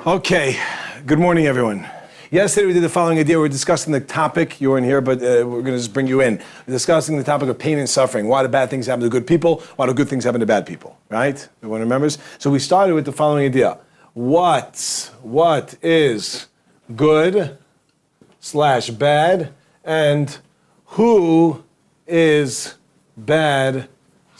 Okay, good morning, everyone. Yesterday we did the following idea. We're discussing the topic. You weren't here, but we're going to just bring you in. We're discussing the topic of pain and suffering. Why do bad things happen to good people? Why do good things happen to bad people? Right? Everyone remembers? So we started with the following idea. What is good / bad, and who is bad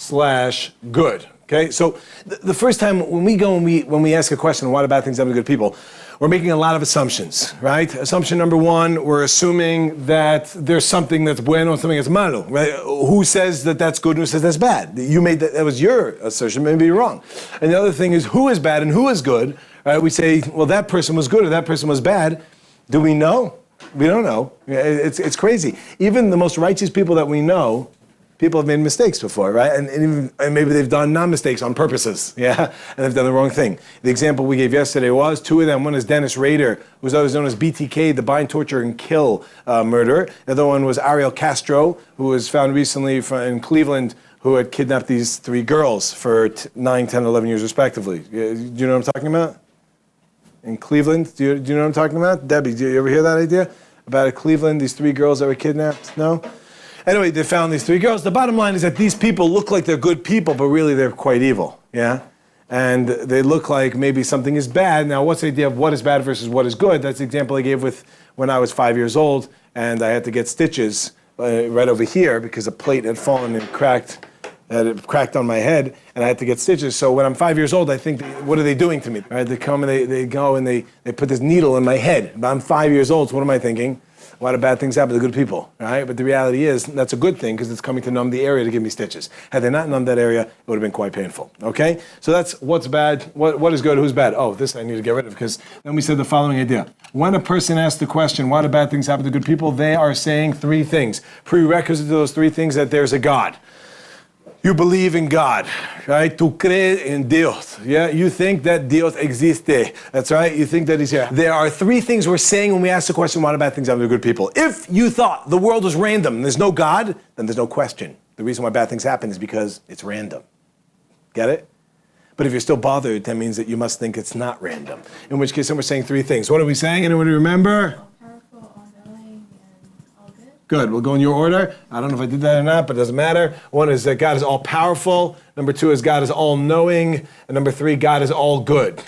/ good? Okay, so the first time when we ask a question, why do bad things happen to good people, we're making a lot of assumptions, right? Assumption number one, we're assuming that there's something that's bueno and something that's malo, right? Who says that that's good and who says that's bad? You made that was your assertion, maybe you're wrong. And the other thing is who is bad and who is good, right? We say, well, that person was good or that person was bad. Do we know? We don't know. It's crazy. Even the most righteous people that we know, people have made mistakes before, right? And maybe they've done non-mistakes on purposes, yeah? And they've done the wrong thing. The example we gave yesterday was two of them. One is Dennis Rader, who was always known as BTK, the bind, torture, and kill murderer. The other one was Ariel Castro, who was found recently in Cleveland, who had kidnapped these three girls for 9, 10, 11 years respectively. Do you know what I'm talking about? In Cleveland? Do you know what I'm talking about? Debbie, do you ever hear that idea? About Cleveland, these three girls that were kidnapped? No? Anyway, they found these three girls. The bottom line is that these people look like they're good people, but really they're quite evil, yeah? And they look like maybe something is bad. Now, what's the idea of what is bad versus what is good? That's the example I gave with when I was 5 years old, and I had to get stitches right over here because a plate had fallen and cracked on my head, and I had to get stitches. So when I'm 5 years old, I think, what are they doing to me? Right? They come and they go and they put this needle in my head. But I'm 5 years old, so what am I thinking? Why do bad things happen to good people, right? But the reality is, that's a good thing because it's coming to numb the area to give me stitches. Had they not numbed that area, it would have been quite painful, okay? So that's what's bad, what is good, who's bad. Oh, this I need to get rid of because then we said the following idea. When a person asks the question, why do bad things happen to good people, they are saying three things. Prerequisite to those three things that there's a God. You believe in God, right? Tu crees en Dios. Yeah, you think that Dios existe. That's right. You think that He's here. There are three things we're saying when we ask the question, why do bad things happen to good people? If you thought the world was random and there's no God, then there's no question. The reason why bad things happen is because it's random. Get it? But if you're still bothered, that means that you must think it's not random. In which case, then we're saying three things. What are we saying? Anyone remember? Good, we'll go in your order. I don't know if I did that or not, but it doesn't matter. One is that God is all-powerful. Number two is God is all-knowing. And number three, God is all-good.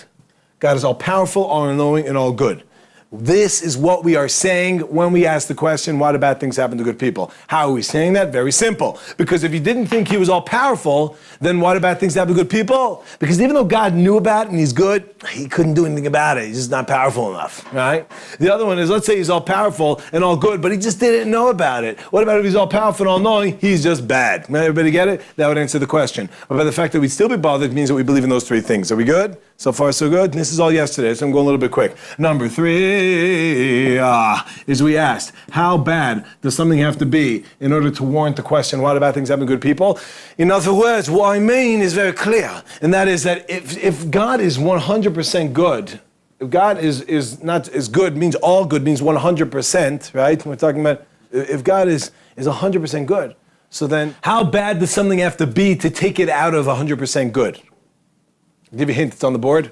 God is all-powerful, all-knowing, and all-good. This is what we are saying when we ask the question, why do bad things happen to good people? How are we saying that? Very simple. Because if you didn't think He was all-powerful, then why do bad things happen to good people? Because even though God knew about it and He's good, He couldn't do anything about it. He's just not powerful enough, right? The other one is, let's say He's all-powerful and all-good, but He just didn't know about it. What about if He's all-powerful and all-knowing? He's just bad. Everybody get it? That would answer the question. But by the fact that we'd still be bothered means that we believe in those three things. Are we good? So far, so good? This is all yesterday, so I'm going a little bit quick. Number three is we asked, how bad does something have to be in order to warrant the question, why do bad things happen to good people? In other words, what I mean is very clear, and that is that if God is 100% good, if God is not as good, means all good, means 100%, right? We're talking about, if God is 100% good, so then how bad does something have to be to take it out of 100% good? I'll give you a hint, it's on the board.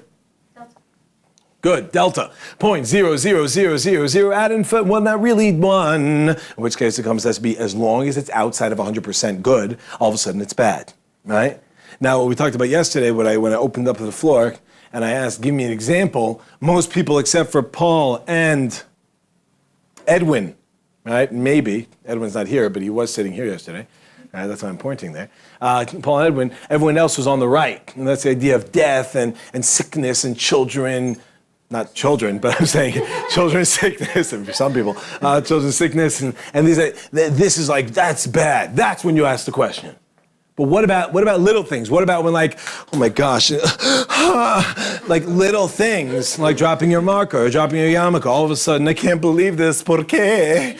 Delta. Good, delta. 0.00000, add in, well, not really one, in which case it comes to be as long as it's outside of 100% good, all of a sudden it's bad, right? Now, what we talked about yesterday, when I opened up the floor and I asked, give me an example, most people except for Paul and Edwin, right? Maybe, Edwin's not here, but he was sitting here yesterday. That's why I'm pointing there. Paul and Edwin, everyone else was on the right. And that's the idea of death and sickness and children, not children, but I'm saying children's sickness, and for some people, children's sickness. And this is like, that's bad. That's when you ask the question. But what about little things? What about when, like, oh my gosh, like little things, like dropping your marker or dropping your yarmulke, all of a sudden, I can't believe this, ¿por qué?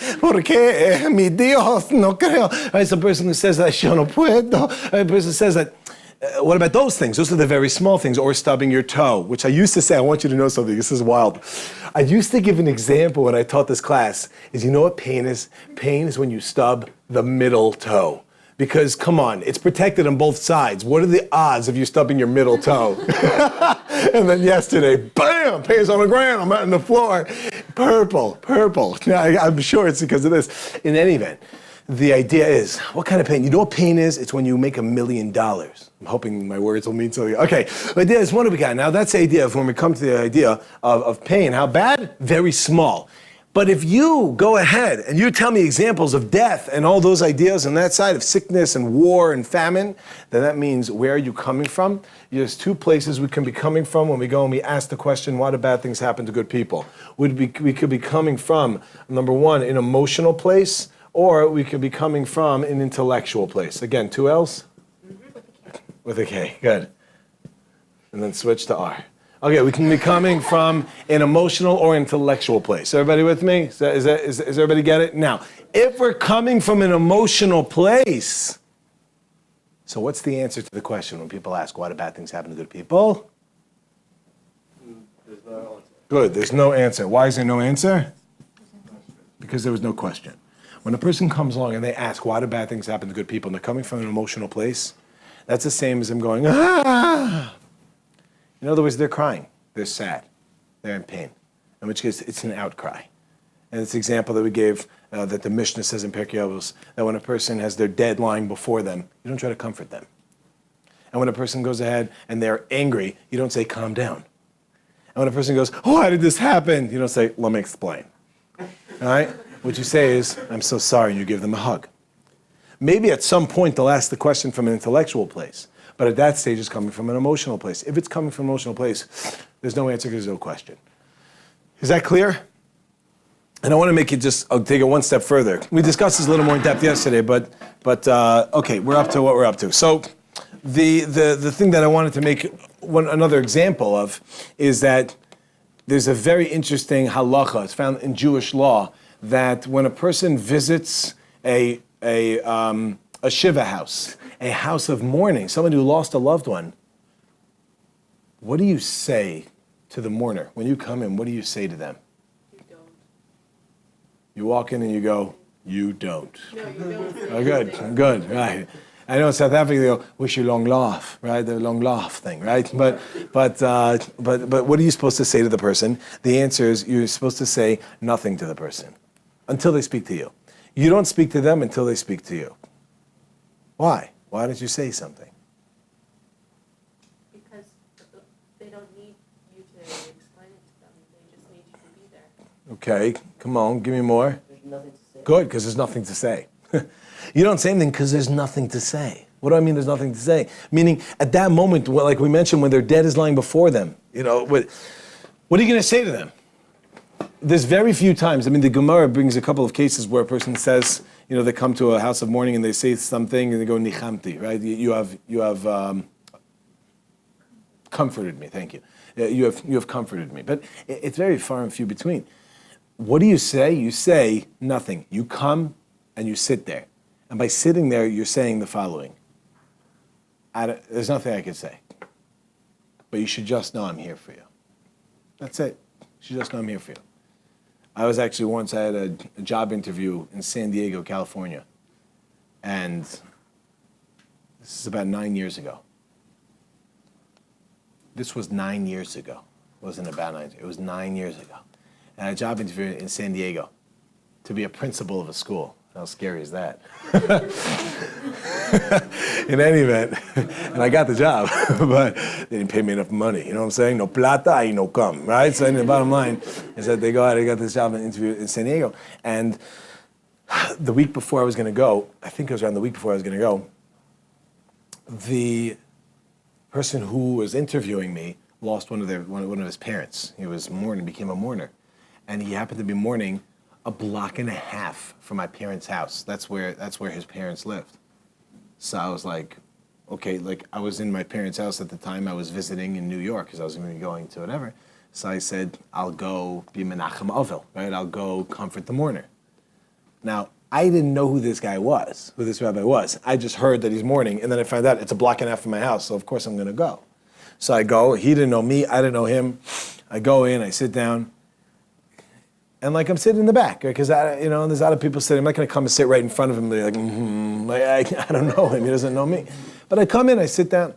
Mi Dios, no creo. Right, so a person who says that, yo no puedo. A person says that, what about those things? Those are the very small things, or stubbing your toe, which I used to say, I want you to know something, this is wild. I used to give an example when I taught this class, is you know what pain is? Pain is when you stub the middle toe. Because, come on, it's protected on both sides. What are the odds of you stubbing your middle toe? And then yesterday, bam, paint's on the ground, I'm out on the floor. Purple. I'm sure it's because of this. In any event, the idea is, what kind of pain? You know what pain is? It's when you make $1 million. I'm hoping my words will mean something. Okay, the idea is, what do we got? Now, that's the idea of when we come to the idea of pain. How bad? Very small. But if you go ahead and you tell me examples of death and all those ideas on that side of sickness and war and famine, then that means where are you coming from? There's two places we can be coming from when we go and we ask the question, why do bad things happen to good people? We could be coming from, number one, an emotional place, or we could be coming from an intellectual place. Again, two L's? With a K, good. And then switch to R. Okay, we can be coming from an emotional or intellectual place. Everybody with me? Is everybody get it? Now, if we're coming from an emotional place, so what's the answer to the question when people ask, why do bad things happen to good people? There's no answer. Good, there's no answer. Why is there no answer? Because there was no question. When a person comes along and they ask, why do bad things happen to good people, and they're coming from an emotional place, that's the same as them going, ah! In other words, they're crying, they're sad, they're in pain, in which case it's an outcry. And it's the example that we gave, that the Mishnah says in Pirkei Avos, that when a person has their dead lying before them, you don't try to comfort them. And when a person goes ahead and they're angry, you don't say, calm down. And when a person goes, oh, why did this happen? You don't say, let me explain. All right? What you say is, I'm so sorry, and you give them a hug. Maybe at some point they'll ask the question from an intellectual place. But at that stage, it's coming from an emotional place. If it's coming from an emotional place, there's no answer because there's no question. Is that clear? And I want to make it I'll take it one step further. We discussed this a little more in depth yesterday, but okay, we're up to what we're up to. So the thing that I wanted to make another example of is that there's a very interesting halacha. It's found in Jewish law that when a person visits a shiva house, a house of mourning, someone who lost a loved one, what do you say to the mourner? When you come in, what do you say to them? You don't. You walk in and you go, you don't. No, you don't. Oh, good, right. I know in South Africa they go, wish you long laugh, right? The long laugh thing, right? But what are you supposed to say to the person? The answer is you're supposed to say nothing to the person until they speak to you. You don't speak to them until they speak to you. Why? Why don't you say something? Because they don't need you to explain it to them. They just need you to be there. Okay, come on, give me more. There's nothing to say. Good, because there's nothing to say. You don't say anything because there's nothing to say. What do I mean there's nothing to say? Meaning, at that moment, like we mentioned, when their dead is lying before them, what are you going to say to them? There's very few times. I mean, the Gemara brings a couple of cases where a person says, they come to a house of mourning and they say something and they go, nichamti, right? You have comforted me, thank you. You have comforted me. But it's very far and few between. What do you say? You say nothing. You come and you sit there. And by sitting there, you're saying the following. There's nothing I can say. But you should just know I'm here for you. That's it. You should just know I'm here for you. I was actually I had a job interview in San Diego, California. And this is about 9 years ago. This was 9 years ago. It wasn't about 9 years. It was 9 years ago. And I had a job interview in San Diego to be a principal of a school. How scary is that? In any event, and I got the job, but they didn't pay me enough money. You know what I'm saying? No plata y no come, right? So the bottom line is that they got this job and interview in San Diego. And the week before I was going to go, I think it was around the week before I was going to go, the person who was interviewing me lost one of his parents. He was mourning, became a mourner. And he happened to be mourning a block and a half from my parents' house. That's where his parents lived. So I was like, okay, I was in my parents' house at the time. I was visiting in New York because I was going to be going to whatever. So I said, I'll go be Menachem Avil, right? I'll go comfort the mourner. Now, I didn't know who this guy was, who this rabbi was. I just heard that he's mourning, and then I found out it's a block and a half from my house, so of course I'm going to go. So I go. He didn't know me. I didn't know him. I go in. I sit down. And like I'm sitting in the back, because there's other people sitting. I'm not going to come and sit right in front of him. Like, I don't know him. He doesn't know me. But I come in, I sit down,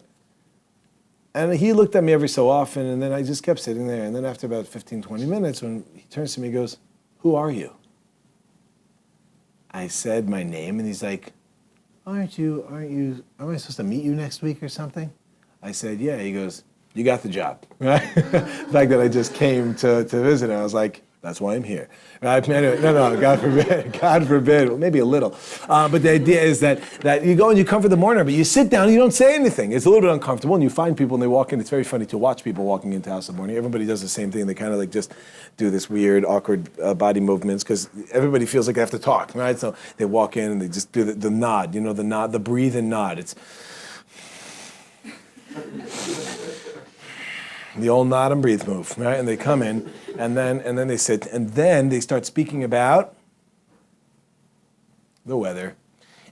and he looked at me every so often, and then I just kept sitting there. And then after about 15, 20 minutes, when he turns to me, he goes, "Who are you?" I said my name, and he's like, am I supposed to meet you next week or something? I said, yeah. He goes, you got the job, right? The fact that I just came to visit him, I was like, that's why I'm here. Right? Anyway, no, God forbid, well, maybe a little. But the idea is that you go and you comfort the mourner, but you sit down and you don't say anything. It's a little bit uncomfortable, and you find people and they walk in. It's very funny to watch people walking into house of mourning. Everybody does the same thing. They kind of like just do this weird, awkward body movements because everybody feels like they have to talk, right? So they walk in and they just do the nod, the breathe and nod. It's the old nod and breathe move, right? And they come in, and then they sit, and then they start speaking about the weather.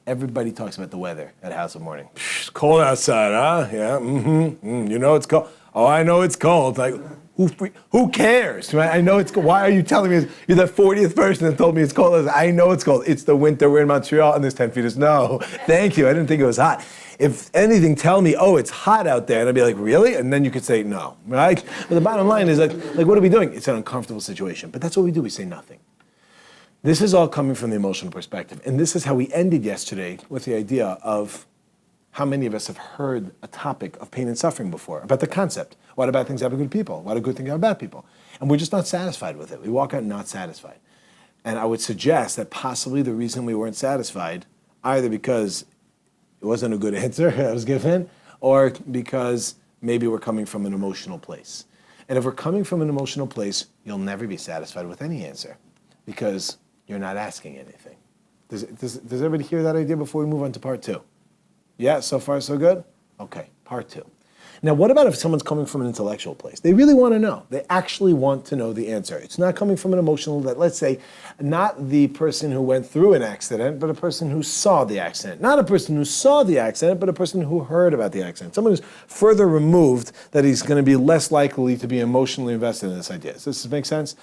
Everybody talks about the weather at House of Mourning. It's cold outside, huh? Yeah, you know it's cold. Oh, I know it's cold. Like, who cares? Right? I know it's cold. Why are you telling me? You're the 40th person that told me it's cold. I know it's cold. It's the winter. We're in Montreal, and there's 10 feet of snow. Thank you. I didn't think it was hot. If anything, tell me, oh, it's hot out there. And I'd be like, really? And then you could say no, right? But the bottom line is like, what are we doing? It's an uncomfortable situation. But that's what we do. We say nothing. This is all coming from the emotional perspective. And this is how we ended yesterday with the idea of how many of us have heard a topic of pain and suffering before, about the concept. Why do bad things happen to good people? Why do good things happen to bad people? And we're just not satisfied with it. We walk out not satisfied. And I would suggest that possibly the reason we weren't satisfied, either because it wasn't a good answer I was given, or because maybe we're coming from an emotional place. And if we're coming from an emotional place, you'll never be satisfied with any answer because you're not asking anything. Does everybody hear that idea before we move on to part two? Yeah, so far so good? Okay, part two. Now, what about if someone's coming from an intellectual place? They really want to know. They actually want to know the answer. It's not coming from an emotional, that let's say, not the person who went through an accident, but a person who saw the accident. Not a person who saw the accident, but a person who heard about the accident. Someone who's further removed, that he's going to be less likely to be emotionally invested in this idea. Does this make sense?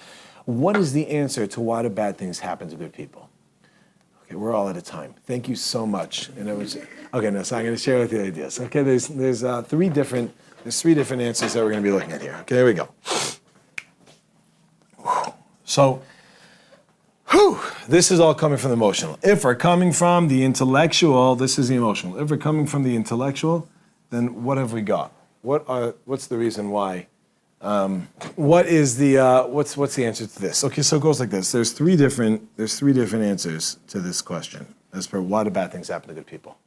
What is the answer to why do bad things happen to good people? Okay, we're all out of time. Thank you so much. And so I'm going to share with you the ideas. Okay, there's three different answers that we're going to be looking at here. Okay, here we go. So, this is all coming from the emotional. If we're coming from the intellectual, this is the emotional. If we're coming from the intellectual, then what have we got? What's the reason why? What's the answer to this? Okay, so it goes like this. There's three different answers to this question as per why do bad things happen to good people.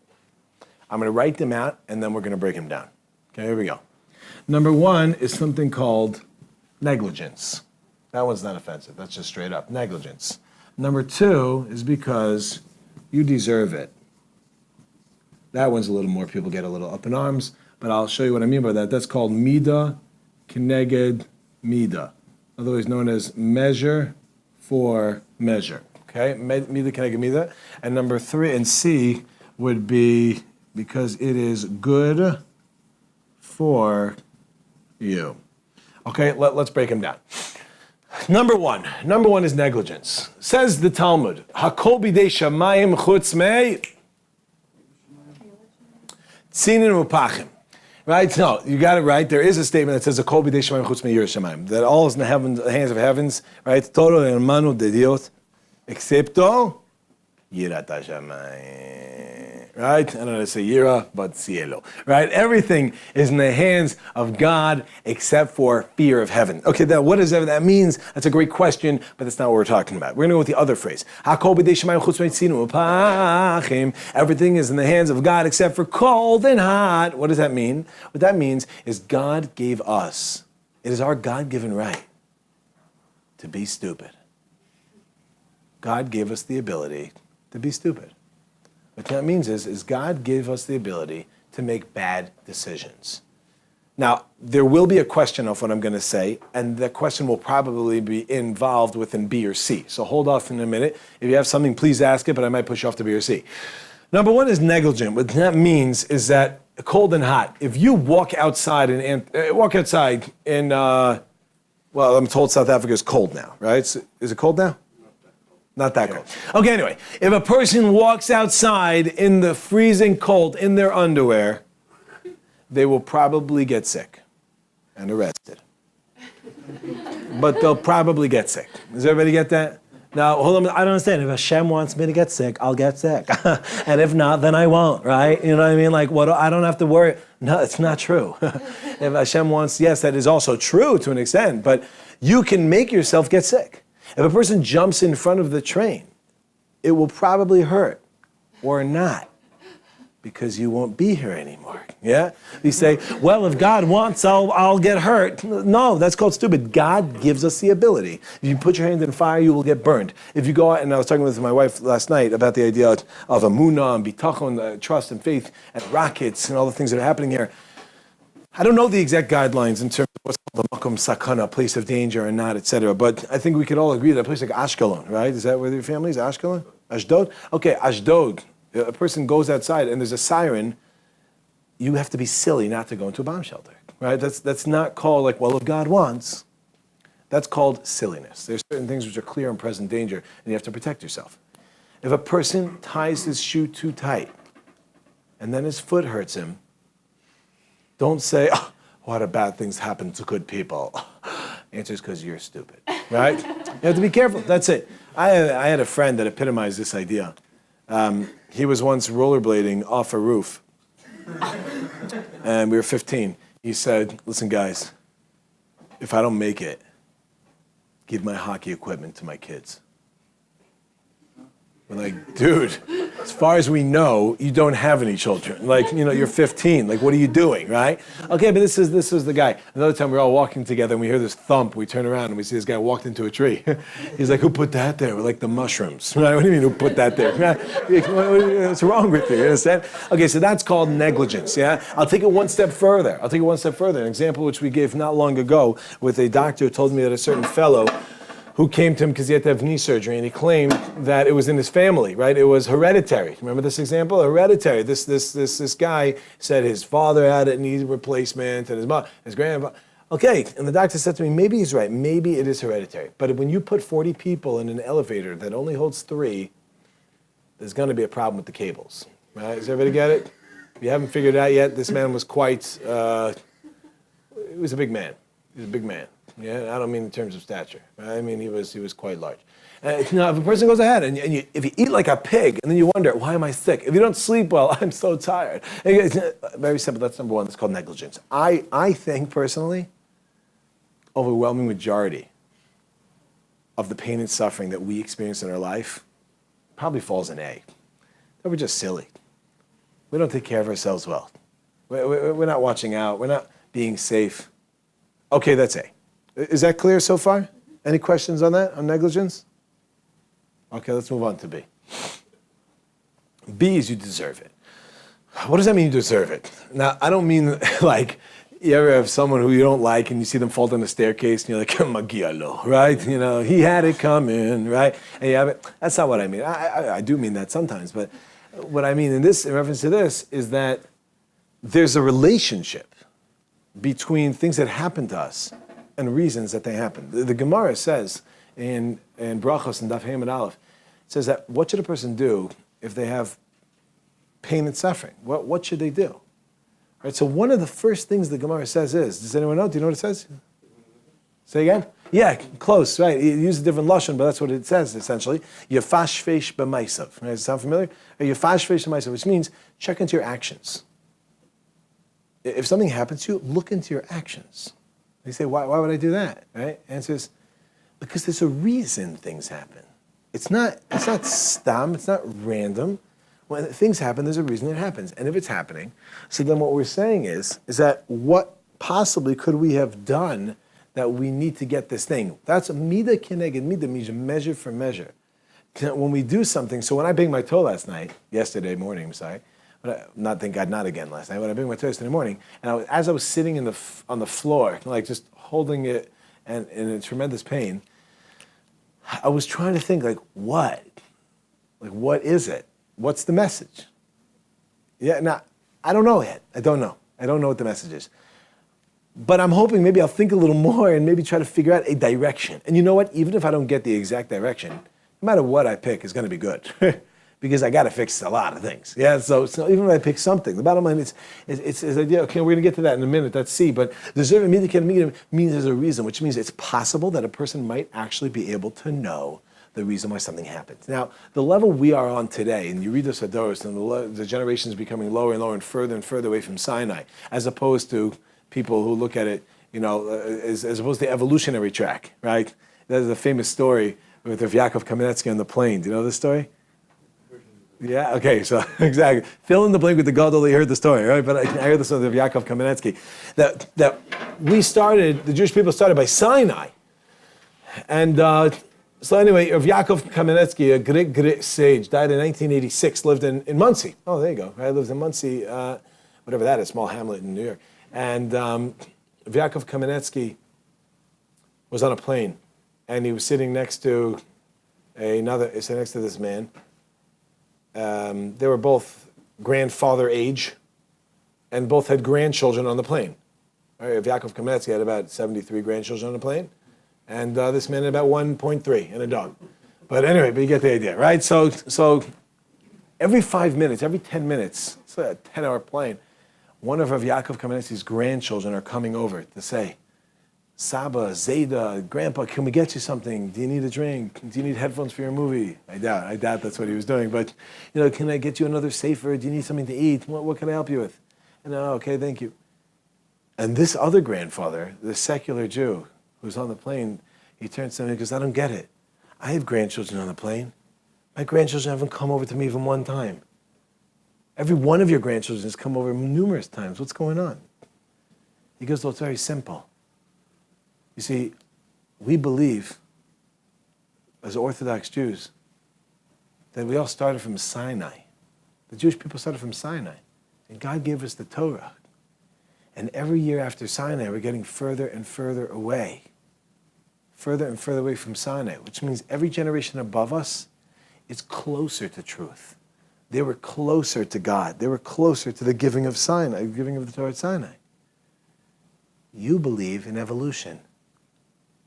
I'm going to write them out and then we're going to break them down. Okay, here we go. Number one is something called negligence. That one's not offensive. That's just straight up negligence. Number two is because you deserve it. That one's a little more, people get a little up in arms, but I'll show you what I mean by that. That's called midah Keneged Mida, otherwise known as measure for measure. Okay, Mida Keneged Mida. And number three, and C, would be because it is good for you. Okay, let's break them down. Number one is negligence. Says the Talmud, HotCold bidei shamayim chutz mei tzinin upachim. Right? No, you got it right. There is a statement that says, "Kol bidei shamayim chutz mei yiras shamayim," that all is in the hands of heavens. Right? Todo hermano de Dios, excepto yirat shamayim. Right? I don't know how to say yira, but cielo. Right? Everything is in the hands of God except for fear of heaven. Okay, now what does that means? That's a great question, but that's not what we're talking about. We're going to go with the other phrase. Everything is in the hands of God except for cold and hot. What does that mean? What that means is God gave us, it is our God-given right to be stupid. God gave us the ability to be stupid. What that means is God gave us the ability to make bad decisions. Now, there will be a question of what I'm going to say, and the question will probably be involved within B or C. So hold off in a minute. If you have something, please ask it, but I might push you off to B or C. Number one is negligent. What that means is that cold and hot. If you walk outside in Well, I'm told South Africa is cold now, right? Is it cold now? Not that cold. Okay, anyway, if a person walks outside in the freezing cold in their underwear, they will probably get sick and arrested. But they'll probably get sick. Does everybody get that? Now, hold on, I don't understand. If Hashem wants me to get sick, I'll get sick. And if not, then I won't, right? You know what I mean? Like, what? I don't have to worry. No, it's not true. If Hashem wants, yes, that is also true to an extent, but you can make yourself get sick. If a person jumps in front of the train, it will probably hurt or not because you won't be here anymore. Yeah? You say, well, if God wants, I'll get hurt. No, that's called stupid. God gives us the ability. If you put your hand in fire, you will get burned. If you go out, and I was talking with my wife last night about the idea of emunah and bitachon, trust and faith, and rockets and all the things that are happening here. I don't know the exact guidelines in terms of what's called the makom sakana, place of danger and not, etc. But I think we could all agree that a place like Ashkelon, right? Is that where your family is? Ashkelon? Ashdod? Okay, Ashdod. A person goes outside and there's a siren. You have to be silly not to go into a bomb shelter, right? That's not called like, well, if God wants. That's called silliness. There's certain things which are clear and present danger, and you have to protect yourself. If a person ties his shoe too tight, and then his foot hurts him, don't say, oh, what a bad things happen to good people. Answer is because you're stupid, right? You have to be careful. That's it. I had a friend that epitomized this idea. He was once rollerblading off a roof, and we were 15. He said, listen, guys, if I don't make it, give my hockey equipment to my kids. We're like, dude, as far as we know, you don't have any children. Like, you know, you're 15. Like, what are you doing, right? Okay, but this is the guy. Another time we're all walking together and we hear this thump. We turn around and we see this guy walked into a tree. He's like, who put that there? We're like, the mushrooms. Right? What do you mean, who put that there? What's wrong with you? You understand? Okay, so that's called negligence, yeah? I'll take it one step further. An example which we gave not long ago with a doctor who told me that a certain fellow who came to him because he had to have knee surgery, and he claimed that it was in his family, right? It was hereditary. Remember this example? Hereditary. This guy said his father had a knee replacement, and his grandfather. Okay, and the doctor said to me, maybe he's right. Maybe it is hereditary. But when you put 40 people in an elevator that only holds 3, there's going to be a problem with the cables, right? Does everybody get it? If you haven't figured it out yet, this man was quite. He was a big man. He was a big man. Yeah, I don't mean in terms of stature. I mean he was quite large. Now, if a person goes ahead and if you eat like a pig and then you wonder, why am I sick? If you don't sleep well, I'm so tired. Very simple. That's number one. That's called negligence. I think personally, overwhelming majority of the pain and suffering that we experience in our life probably falls in A. That we're just silly. We don't take care of ourselves well. We're not watching out. We're not being safe. Okay, that's A. Is that clear so far? Any questions on that, on negligence? Okay, let's move on to B. B is you deserve it. What does that mean, you deserve it? Now, I don't mean like you ever have someone who you don't like and you see them fall down the staircase and you're like, Magia lo, right? You know, he had it coming, right? And you have it. That's not what I mean. I do mean that sometimes, but what I mean in reference to this is that there's a relationship between things that happen to us and reasons that they happen. The Gemara says in Brachos and Daf Hey and Aleph, it says that what should a person do if they have pain and suffering? What should they do? Right. So one of the first things the Gemara says is, does anyone know? Do you know what it says? Say again? Yeah, close, right. You use a different lashon, but that's what it says essentially. Yefashfesh b'maisav. Right? Does it sound familiar? Yefashfesh b'maisav, which means check into your actions. If something happens to you, look into your actions. You say, why would I do that? Right? Answer is, because there's a reason things happen. It's not stam, it's not random. When things happen, there's a reason it happens. And if it's happening, so then what we're saying is that what possibly could we have done that we need to get this thing? That's mida keneged mida, means measure for measure. When we do something, so when I banged my toe yesterday morning, thank God, not again last night. When I banged my toe yesterday morning, and as I was sitting on the floor, like just holding it and in tremendous pain, I was trying to think, like, what? Like, what is it? What's the message? Yeah, now, I don't know yet. I don't know what the message is. But I'm hoping maybe I'll think a little more and maybe try to figure out a direction. And you know what? Even if I don't get the exact direction, no matter what I pick, it's going to be good. Because I got to fix a lot of things. Yeah, so even if I pick something, the bottom line is the idea, okay, we're going to get to that in a minute, that's C, but deserving means there's a reason, which means it's possible that a person might actually be able to know the reason why something happens. Now, the level we are on today, and you read the Sadoros, and the generation is becoming lower and further away from Sinai, as opposed to people who look at it, as opposed to the evolutionary track, right? There's a famous story with Yaakov Kamenetsky on the plane. Do you know this story? Yeah, okay, so exactly. Fill in the blank with the Gadol, you heard the story, right? But I heard the story of Yaakov Kamenetsky. That the Jewish people started by Sinai. And so anyway, of Yaakov Kamenetsky, a great sage, died in 1986, lived in Muncie. Oh, there you go. Right? Lives in Muncie, whatever that is, small hamlet in New York. And Yaakov Kamenetsky was on a plane, and he was sitting next to this man. They were both grandfather age, and both had grandchildren on the plane. Right? Yaakov Kamenetsky had about 73 grandchildren on the plane, and this man had about 1.3 and a dog. But anyway, but you get the idea, right? So every 5 minutes, every 10 minutes, it's a 10-hour plane, one of Yaakov Kamenetsky's grandchildren are coming over to say, Saba, Zeta, Grandpa, can we get you something? Do you need a drink? Do you need headphones for your movie? I doubt that's what he was doing. But, can I get you another safer? Do you need something to eat? What can I help you with? And, okay, thank you. And this other grandfather, the secular Jew who's on the plane, he turns to me and goes, I don't get it. I have grandchildren on the plane. My grandchildren haven't come over to me even one time. Every one of your grandchildren has come over numerous times. What's going on? He goes, well, it's very simple. You see, we believe, as Orthodox Jews, that we all started from Sinai. The Jewish people started from Sinai. And God gave us the Torah. And every year after Sinai, we're getting further and further away. Further and further away from Sinai, which means every generation above us is closer to truth. They were closer to God. They were closer to the giving of Sinai, giving of the Torah at Sinai. You believe in evolution.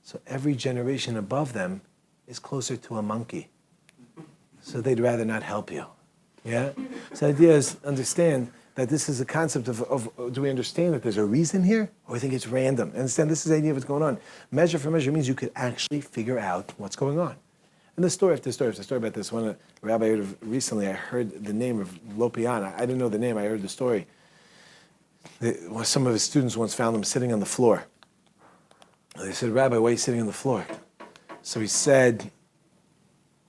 So every generation above them is closer to a monkey. So they'd rather not help you. Yeah? So the idea is understand that this is a concept of do we understand that there's a reason here? Or we think it's random? Understand this is the idea of what's going on. Measure for measure means you could actually figure out what's going on. And the story after story about this, one rabbi I heard of recently, I heard the name of Lopian. I didn't know the name, I heard the story. Some of his students once found him sitting on the floor. They said, Rabbi, why are you sitting on the floor? So he said,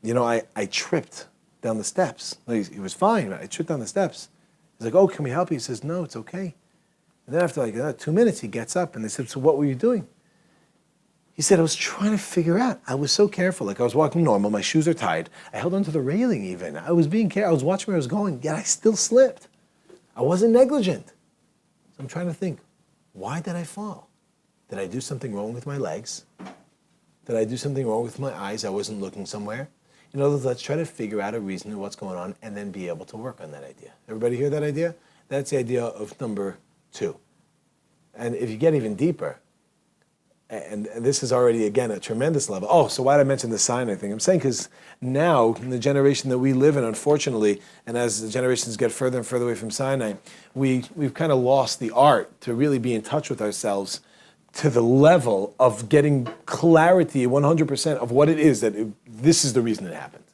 I tripped down the steps. He was fine, but I tripped down the steps. He's like, oh, can we help you? He says, no, it's okay. And then after 2 minutes, he gets up and they said, so what were you doing? He said, I was trying to figure out. I was so careful. I was walking normal. My shoes are tied. I held onto the railing even. I was being careful. I was watching where I was going, yet I still slipped. I wasn't negligent. So I'm trying to think, why did I fall? Did I do something wrong with my legs? Did I do something wrong with my eyes? I wasn't looking somewhere. Let's try to figure out a reason of what's going on and then be able to work on that idea. Everybody hear that idea? That's the idea of number 2. And if you get even deeper, and this is already, again, a tremendous level. Oh, so why did I mention the Sinai thing? I'm saying because now, in the generation that we live in, unfortunately, and as the generations get further and further away from Sinai, we've kind of lost the art to really be in touch with ourselves to the level of getting clarity 100% of what it is that this is the reason it happened.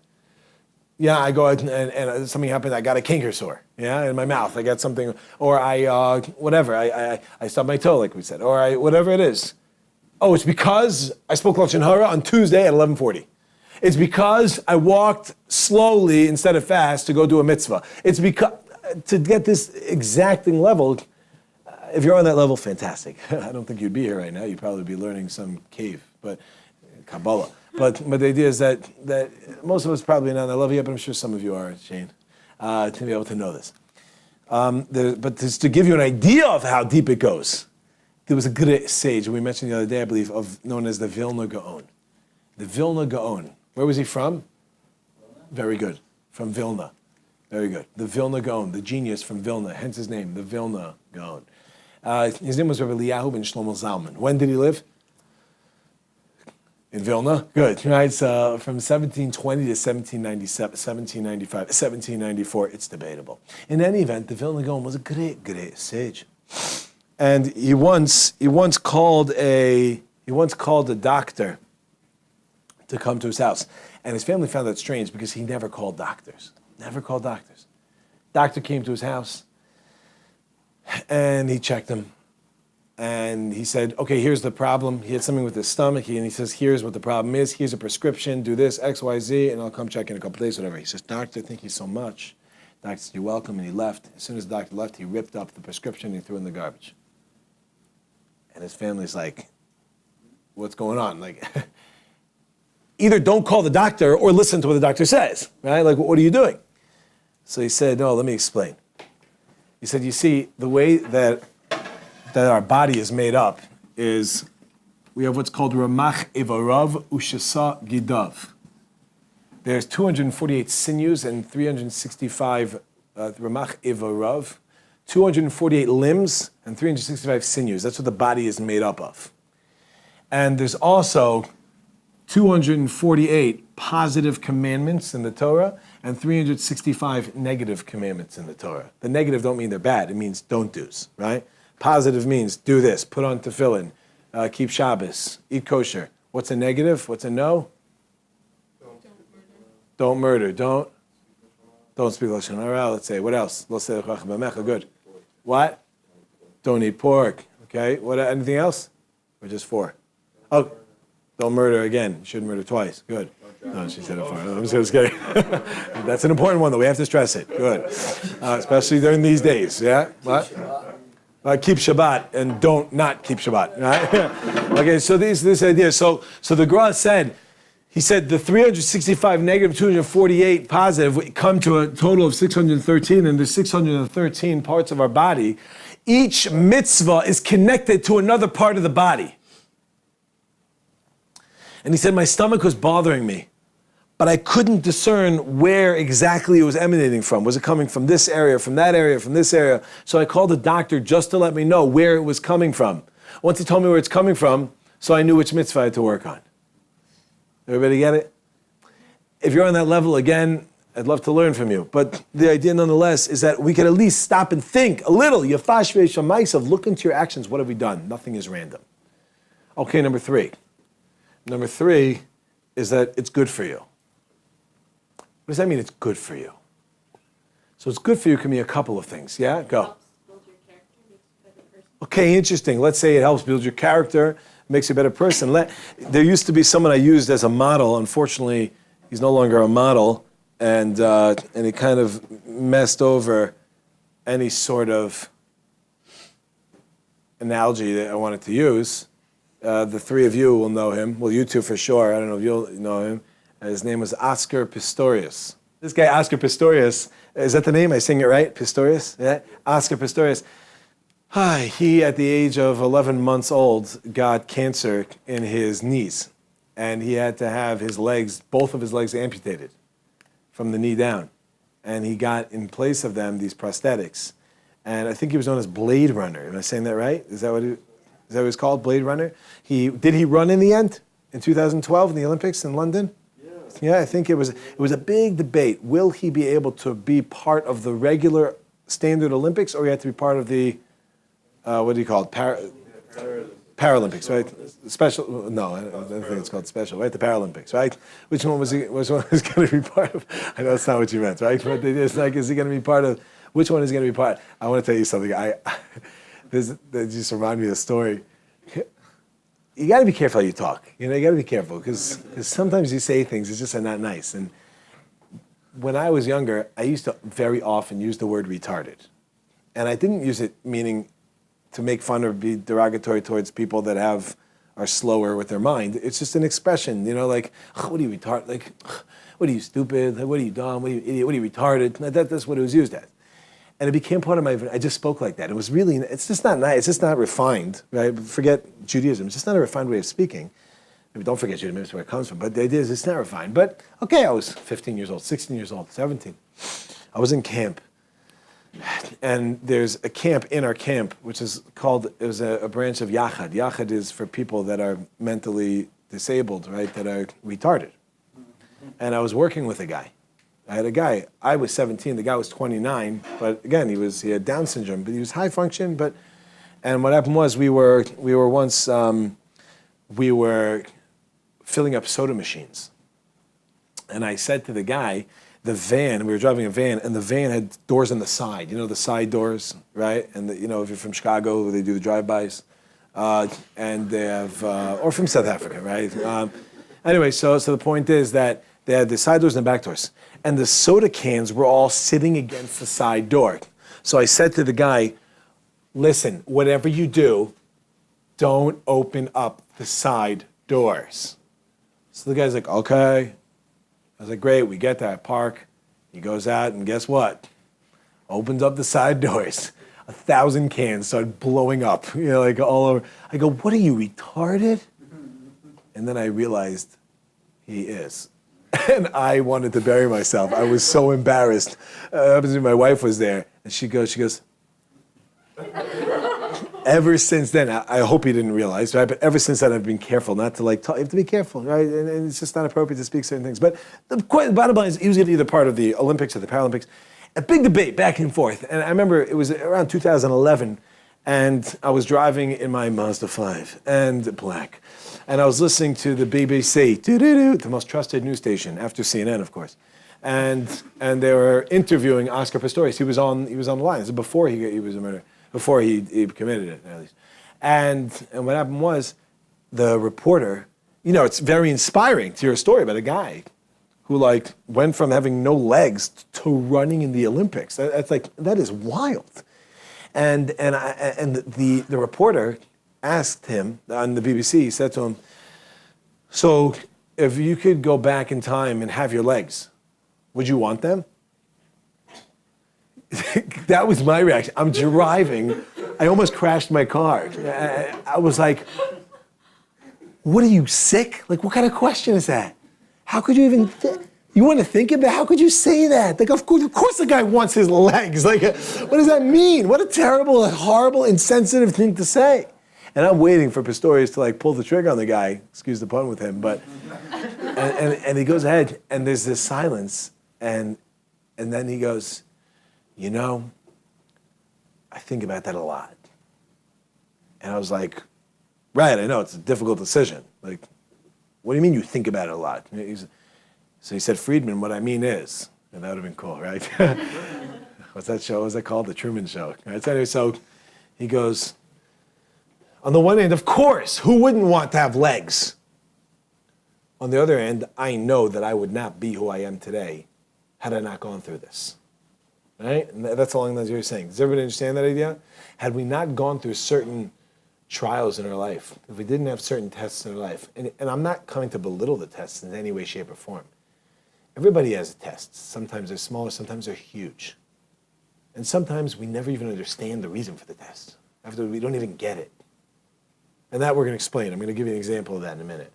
Yeah, I go out and something happened, I got a canker sore, in my mouth. I got something, or I stubbed my toe, like we said, or whatever it is. Oh, it's because I spoke Lashon Hara on Tuesday at 11:40. It's because I walked slowly instead of fast to go do a mitzvah. It's because, to get this exacting level, if you're on that level, fantastic. I don't think you'd be here right now. You'd probably be learning some cave, but Kabbalah. But the idea is that most of us probably not on that level yet, but I'm sure some of you are, Shane, to be able to know this. But just to give you an idea of how deep it goes, there was a great sage, we mentioned the other day, I believe, known as the Vilna Gaon. The Vilna Gaon. Where was he from? Very good. From Vilna. Very good. The Vilna Gaon, the genius from Vilna, hence his name, the Vilna Gaon. His name was Rabbi Eliyahu ben Shlomo Zalman. When did he live? In Vilna? Good, right? So from 1720 to 1797, 1795, 1794, it's debatable. In any event, the Vilna Gaon was a great, great sage. And he once called a doctor to come to his house. And his family found that strange because he never called doctors. Never called doctors. Doctor came to his house and he checked him. And he said, okay, here's the problem. He had something with his stomach. And he says, here's what the problem is. Here's a prescription. Do this, X, Y, Z, and I'll come check in a couple days, whatever. He says, doctor, thank you so much. Doctor said, you're welcome. And he left. As soon as the doctor left, he ripped up the prescription and he threw it in the garbage. And his family's like, what's going on? Like, either don't call the doctor or listen to what the doctor says, right? Like, what are you doing? So he said, no, let me explain. He said, you see, the way that our body is made up is we have what's called Ramach Ivarav Ushasa Gidav. There's 248 sinews and 365 Ramach Ivarav, 248 limbs and 365 sinews. That's what the body is made up of. And there's also 248 positive commandments in the Torah and 365 negative commandments in the Torah. The negative don't mean they're bad. It means don't do's, right? Positive means do this, put on tefillin, keep Shabbos, eat kosher. What's a negative? What's a no? Don't murder. Don't speak Lashon Hara. Let's say, what else? Good. What? Don't eat pork. Okay. What? Anything else? Or just 4? Oh, don't murder again. You shouldn't murder twice. Good. No, she said it 4. I'm just kidding. That's an important one, though. We have to stress it. Good. Especially during these days. Yeah. What? Keep Shabbat and don't not keep Shabbat. Right? Okay, so this idea. So the Gra said, he said the 365 negative, 248 positive come to a total of 613, and there's 613 parts of our body. Each mitzvah is connected to another part of the body. And he said, my stomach was bothering me, but I couldn't discern where exactly it was emanating from. Was it coming from this area, from that area, from this area? So I called the doctor just to let me know where it was coming from. Once he told me where it's coming from, so I knew which mitzvah I had to work on. Everybody get it? If you're on that level, again, I'd love to learn from you. But the idea nonetheless is that we can at least stop and think a little. Yafash ve'shamaysav, look into your actions. What have we done? Nothing is random. Okay, number 3. Number 3 is that it's good for you. What does that mean, it's good for you? So it's good for you can be a couple of things. Yeah? Go. Helps build your character, makes you a better person. Okay, interesting. Let's say it helps build your character, makes you a better person. There used to be someone I used as a model. Unfortunately, he's no longer a model, and he kind of messed over any sort of analogy that I wanted to use. The 3 of you will know him. Well, you 2 for sure. I don't know if you'll know him. His name was Oscar Pistorius. This guy, Oscar Pistorius, is that the name? I saying it right? Pistorius? Yeah? Oscar Pistorius. He, at the age of 11 months old, got cancer in his knees. And he had to have his legs, both of his legs amputated from the knee down. And he got, in place of them, these prosthetics. And I think he was known as Blade Runner. Am I saying that right? Is that what he was called, Blade Runner? Did he run in the end, in 2012 in the Olympics in London? Yeah, I think it was a big debate. Will he be able to be part of the regular standard Olympics, or he had to be part of the, what do you call it, Paralympics, right? Special, no, I don't think it's called special, right? The Paralympics, right? Which one was going to be part of? I know that's not what you meant, right? But it's like, is he going to be part of, which one is he going to be part? I want to tell you something. That just reminded me of a story. You got to be careful how you talk. You got to be careful because sometimes you say things that just are not nice. And when I was younger, I used to very often use the word retarded. And I didn't use it meaning to make fun or be derogatory towards people that are slower with their mind. It's just an expression, like, what are you retarded? Like, what are you stupid? Like, what are you dumb? What are you idiot? What are you retarded? That's what it was used as. And it became part of I just spoke like that. It was really, it's just not nice. It's just not refined, right? Forget Judaism. It's just not a refined way of speaking. Maybe don't forget Judaism, that's where it comes from. But the idea is it's not refined. But, okay, I was 15 years old, 16 years old, 17. I was in camp. And there's a camp in our camp, which is called, it was a branch of Yachad. Yachad is for people that are mentally disabled, right, that are retarded. And I was working with a guy. I had a guy, I was 17, the guy was 29, but again, he had Down syndrome, but he was high function, and what happened was we were once filling up soda machines. And I said to the guy, the van, we were driving a van, and the van had doors on the side, the side doors, right? And if you're from Chicago, they do the drive-bys. And they have, or from South Africa, right? Anyway, so the point is that they had the side doors and the back doors. And the soda cans were all sitting against the side door. So I said to the guy, listen, whatever you do, don't open up the side doors. So the guy's like, okay. I was like, great, we get that, park. He goes out, and guess what? Opens up the side doors. 1,000 cans started blowing up, like all over. I go, what are you, retarded? And then I realized he is. And I wanted to bury myself. I was so embarrassed. My wife was there, and she goes, ever since then, I hope he didn't realize, right? But ever since then, I've been careful not to talk. You have to be careful, right? And it's just not appropriate to speak certain things. But the bottom line is, he was going to be either part of the Olympics or the Paralympics. A big debate back and forth. And I remember it was around 2011, and I was driving in my Mazda 5 and black. And I was listening to the BBC, the most trusted news station after CNN, of course. And they were interviewing Oscar Pistorius. He was on the line. This is before he was a murderer. Before he committed it, at least. And what happened was, the reporter, it's very inspiring to hear a story about a guy who went from having no legs to running in the Olympics. That is wild. And the reporter asked him on the BBC, he said to him, so if you could go back in time and have your legs, would you want them? That was my reaction. I'm driving. I almost crashed my car. I was like, what are you, sick? What kind of question is that? How could you even, you want to think about it? How could you say that? Of course the guy wants his legs. What does that mean? What a terrible, horrible, insensitive thing to say. And I'm waiting for Pistorius to pull the trigger on the guy, excuse the pun with him, but, and he goes ahead, and there's this silence, and then he goes, I think about that a lot. And I was like, right, I know, it's a difficult decision. What do you mean you think about it a lot? So he said, Friedman, what I mean is, and that would have been cool, right? What's that show? What was that called? The Truman Show. Right? So anyway, so he goes, on the one hand, of course, who wouldn't want to have legs? On the other hand, I know that I would not be who I am today had I not gone through this. Right? And that's along those you're saying. Does everybody understand that idea? Had we not gone through certain trials in our life, if we didn't have certain tests in our life, and I'm not coming to belittle the tests in any way, shape, or form. Everybody has tests. Sometimes they're smaller, sometimes they're huge. And sometimes we never even understand the reason for the test. After we don't even get it. And that we're going to explain. I'm going to give you an example of that in a minute.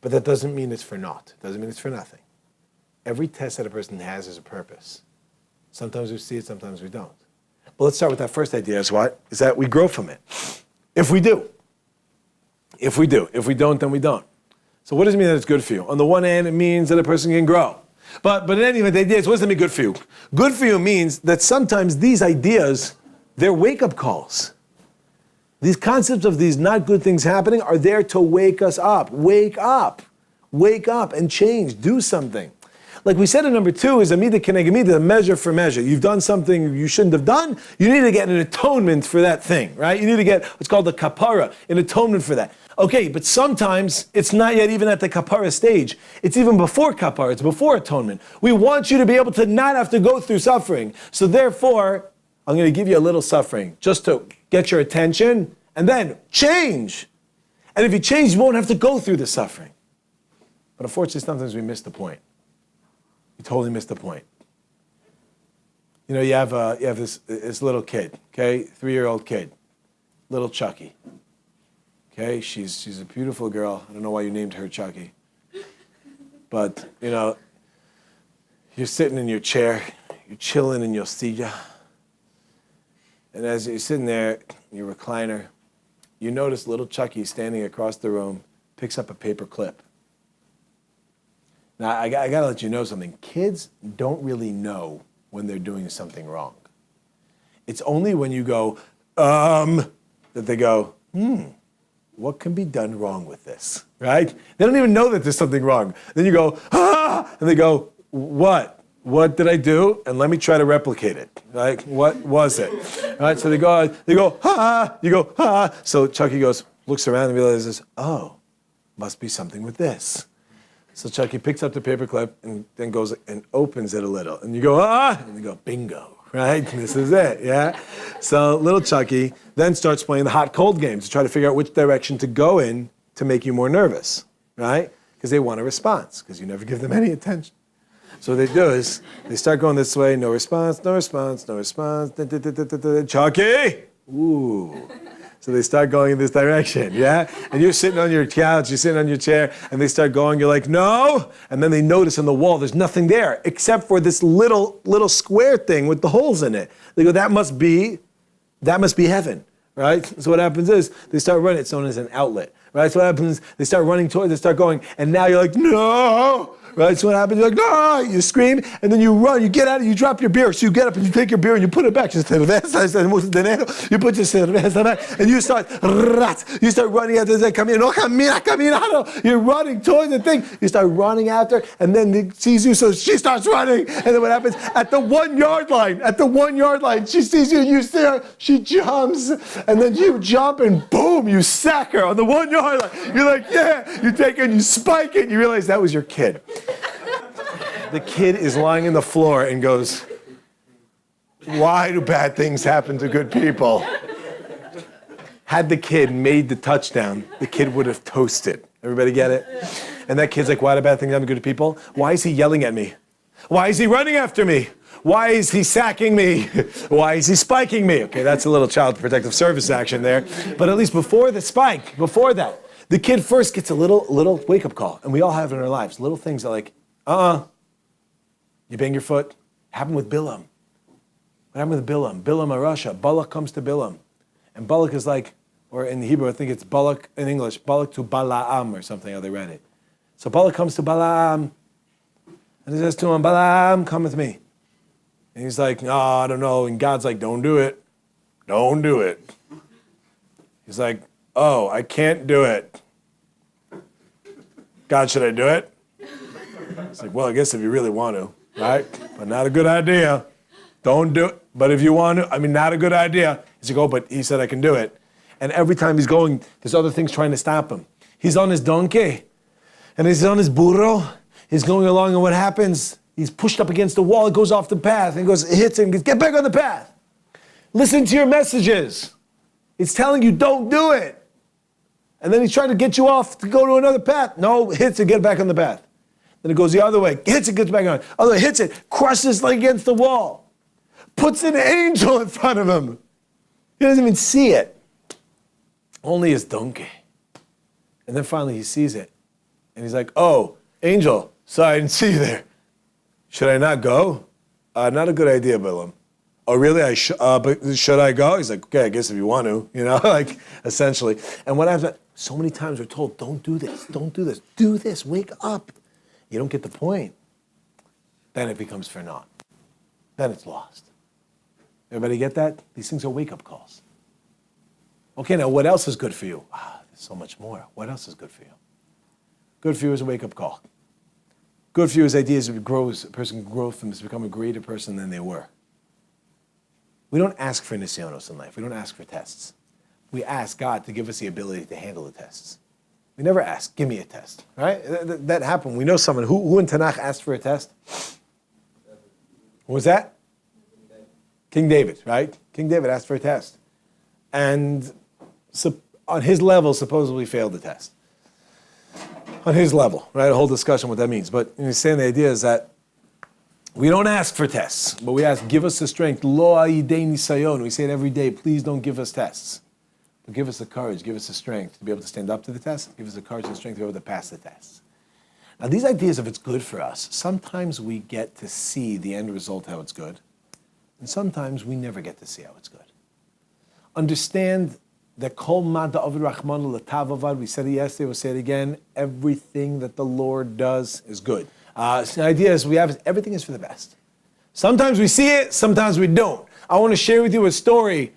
But that doesn't mean it's for naught. It doesn't mean it's for nothing. Every test that a person has is a purpose. Sometimes we see it, sometimes we don't. But let's start with that first idea, is what? Is that we grow from it. If we do. If we do. If we don't, then we don't. So what does it mean that it's good for you? On the one hand, it means that a person can grow. But in any event, the idea is, what does that mean good for you? Good for you means that sometimes these ideas, they're wake-up calls. These concepts of these not good things happening are there to wake us up. Wake up. Wake up and change. Do something. Like we said in number 2 is amida keneged amida, measure for measure. You've done something you shouldn't have done. You need to get an atonement for that thing, right? You need to get what's called the kapara, an atonement for that. Okay, but sometimes it's not yet even at the kapara stage. It's even before kapara. It's before atonement. We want you to be able to not have to go through suffering. So therefore, I'm going to give you a little suffering just to get your attention and then change. And if you change, you won't have to go through the suffering. But unfortunately, sometimes we miss the point. You totally missed the point. You know, you have this little kid, okay, 3-year-old kid, little Chucky. Okay, she's a beautiful girl. I don't know why you named her Chucky. But, you know, you're sitting in your chair, you're chilling in your silla, And as you're sitting there in your recliner, you notice little Chucky standing across the room, picks up a paper clip. Now, I got to let you know something. Kids don't really know when they're doing something wrong. It's only when you go, that they go, what can be done wrong with this, right? They don't even know that there's something wrong. Then you go, and they go, what? What did I do? And let me try to replicate it. Like, what was it? Right? So they go, you go, So Chucky looks around and realizes, must be something with this. So Chucky picks up the paperclip and then goes and opens it a little. And you go, and you go, bingo, right? This is it, yeah? So little Chucky then starts playing the HotCold Games to try to figure out which direction to go in to make you more nervous, right? Because they want a response, because you never give them any attention. So what they do is they start going this way, no response, no response, no response. Chucky! Ooh. So they start going in this direction, yeah? And you're sitting on your couch, you're sitting on your chair, and they start going, you're like, no! And then they notice on the wall there's nothing there except for this little square thing with the holes in it. They go, that must be heaven, right? So what happens is they start running, it's known as an outlet, right? So what happens is they start running towards, they start going, and now you're like, no! Right, so what happens? You're like, no! You scream, and then you run, you get out, you drop your beer. So you get up and you take your beer and you put it back. You put your cerveza back, and you start running after the camino. You're running towards the thing. You start running after, and then he sees you, so she starts running. And then what happens? At the 1 yard line, she sees you, you see her, she jumps, and then you jump, and boom, you sack her on the 1 yard line. You're like, yeah, you take it and you spike it, and you realize that was your kid. The kid is lying on the floor and goes, why do bad things happen to good people? Had the kid made the touchdown, the kid would have toasted. Everybody get it? And that kid's like, why do bad things happen to good people? Why is he yelling at me? Why is he running after me? Why is he sacking me? Why is he spiking me? Okay, that's a little child protective service action there. But at least before the spike, before that, the kid first gets a little wake-up call. And we all have it in our lives. Little things are like, you bang your foot. Happened with Bilam. What happened with Bilam? Bilam Arasha. Balak comes to Bilam. And Balak is like, or in Hebrew, I think it's Balak in English, Balak to Balaam or something, how they read it. So Balak comes to Balaam, and he says to him, Balaam, come with me. And he's like, no, I don't know. And God's like, don't do it. Don't do it. He's like, I can't do it. God, should I do it? It's like, well, I guess if you really want to, right? But not a good idea. Don't do it. But if you want to, not a good idea. He's like, but he said I can do it. And every time he's going, there's other things trying to stop him. He's on his donkey, and he's on his burro. He's going along, and what happens? He's pushed up against the wall. It goes off the path, and it hits him. He goes, get back on the path. Listen to your messages. It's telling you don't do it. And then he's trying to get you off to go to another path. No, hits it, get back on the path. Then it goes the other way, hits it, gets back on. Other way, hits it, crushes like against the wall. Puts an angel in front of him. He doesn't even see it. Only his donkey. And then finally he sees it. And he's like, angel, sorry, I didn't see you there. Should I not go? Not a good idea, Bilam. Oh, really? But should I go? He's like, okay, I guess if you want to, like, essentially. And what happens, so many times we're told, don't do this, do this, wake up. You don't get the point. Then it becomes for naught. Then it's lost. Everybody get that? These things are wake-up calls. Okay, now what else is good for you? There's so much more. What else is good for you? Good for you is a wake-up call. Good for you is ideas that grows, a person can grow from to become a greater person than they were. We don't ask for nisyonos in life. We don't ask for tests. We ask God to give us the ability to handle the tests. We never ask, give me a test, right? That happened. We know someone. Who in Tanakh asked for a test? Who was that? King David, right? King David asked for a test. And on his level, supposedly failed the test. On his level, right? A whole discussion what that means. But you understand the idea is that we don't ask for tests, but we ask, give us the strength. Lo ayidei nisayon. We say it every day, please don't give us tests. But give us the courage, give us the strength to be able to stand up to the test. Give us the courage and the strength to be able to pass the test. Now these ideas, if it's good for us, sometimes we get to see the end result, how it's good. And sometimes we never get to see how it's good. understand that kol mada avid rachmanu l'tav avad. We said it yesterday, we'll say it again. Everything that the Lord does is good. So the idea is everything is for the best. Sometimes we see it, sometimes we don't. I want to share with you a story